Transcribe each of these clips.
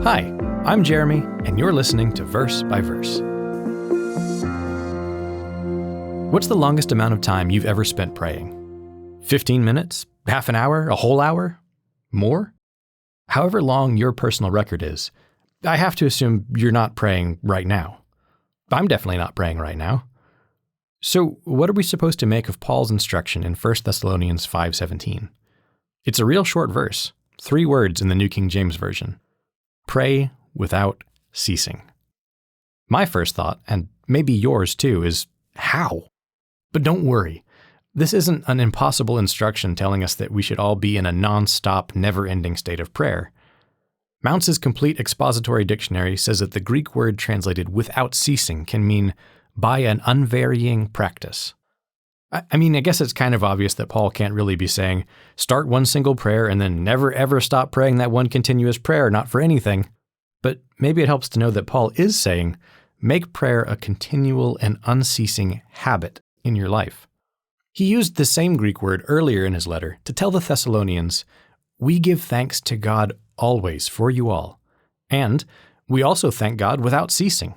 Hi, I'm Jeremy, and you're listening to Verse by Verse. What's the longest amount of time you've ever spent praying? 15 minutes? Half an hour? A whole hour? More? However long your personal record is, I have to assume you're not praying right now. I'm definitely not praying right now. So what are we supposed to make of Paul's instruction in 1 Thessalonians 5:17? It's a real short verse, 3 words in the New King James Version. Pray without ceasing. My first thought, and maybe yours too, is how? But don't worry. This isn't an impossible instruction telling us that we should all be in a non-stop, never-ending state of prayer. Mounce's Complete Expository Dictionary says that the Greek word translated without ceasing can mean by an unvarying practice. I guess it's kind of obvious that Paul can't really be saying, start one single prayer and then never ever stop praying that one continuous prayer, not for anything. But maybe it helps to know that Paul is saying, make prayer a continual and unceasing habit in your life. He used the same Greek word earlier in his letter to tell the Thessalonians, we give thanks to God always for you all. And we also thank God without ceasing.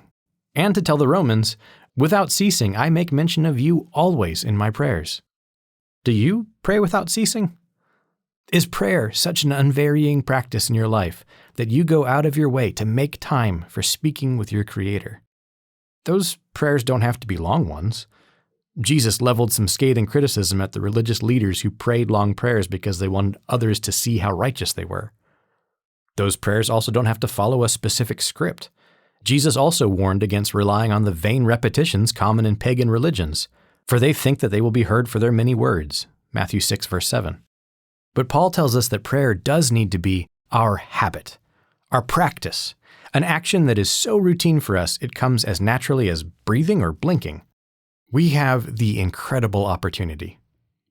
And to tell the Romans, without ceasing, I make mention of you always in my prayers. Do you pray without ceasing? Is prayer such an unvarying practice in your life that you go out of your way to make time for speaking with your Creator? Those prayers don't have to be long ones. Jesus leveled some scathing criticism at the religious leaders who prayed long prayers because they wanted others to see how righteous they were. Those prayers also don't have to follow a specific script. Jesus also warned against relying on the vain repetitions common in pagan religions, for they think that they will be heard for their many words. Matthew 6, verse 7. But Paul tells us that prayer does need to be our habit, our practice, an action that is so routine for us it comes as naturally as breathing or blinking. We have the incredible opportunity.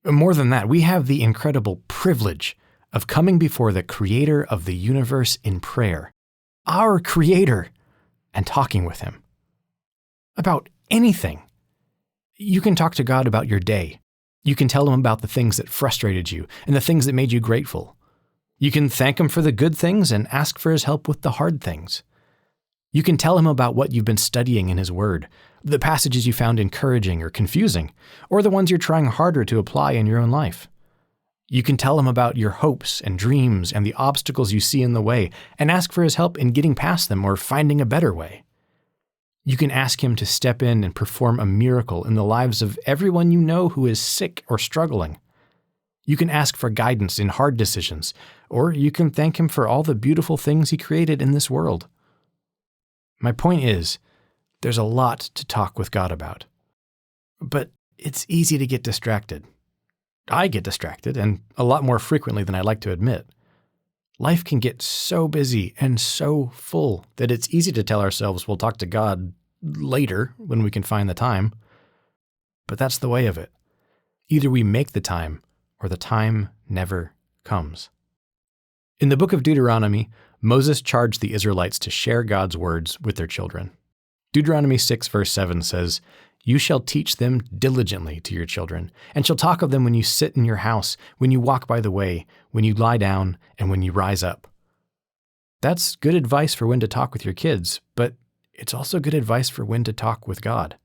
More than that, we have the incredible privilege of coming before the Creator of the universe in prayer, our Creator, and talking with Him. About anything. You can talk to God about your day. You can tell Him about the things that frustrated you and the things that made you grateful. You can thank Him for the good things and ask for His help with the hard things. You can tell Him about what you've been studying in His Word, the passages you found encouraging or confusing, or the ones you're trying harder to apply in your own life. You can tell Him about your hopes and dreams and the obstacles you see in the way and ask for His help in getting past them or finding a better way. You can ask Him to step in and perform a miracle in the lives of everyone you know who is sick or struggling. You can ask for guidance in hard decisions, or you can thank Him for all the beautiful things He created in this world. My point is, there's a lot to talk with God about. But it's easy to get distracted. I get distracted, and a lot more frequently than I'd like to admit. Life can get so busy and so full that it's easy to tell ourselves we'll talk to God later when we can find the time. But that's the way of it. Either we make the time, or the time never comes. In the book of Deuteronomy, Moses charged the Israelites to share God's words with their children. Deuteronomy 6, verse 7 says, you shall teach them diligently to your children, and shall talk of them when you sit in your house, when you walk by the way, when you lie down, and when you rise up. That's good advice for when to talk with your kids, but it's also good advice for when to talk with God.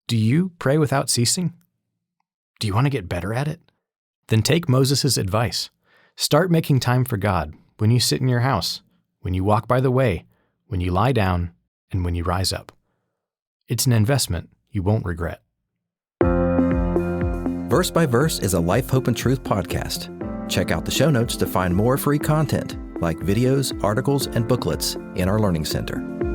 Do you pray without ceasing? Do you want to get better at it? Then take Moses' advice. Start making time for God when you sit in your house, when you walk by the way, when you lie down, and when you rise up. It's an investment you won't regret. Verse by Verse is a Life, Hope, and Truth podcast. Check out the show notes to find more free content, like videos, articles, and booklets in our Learning Center.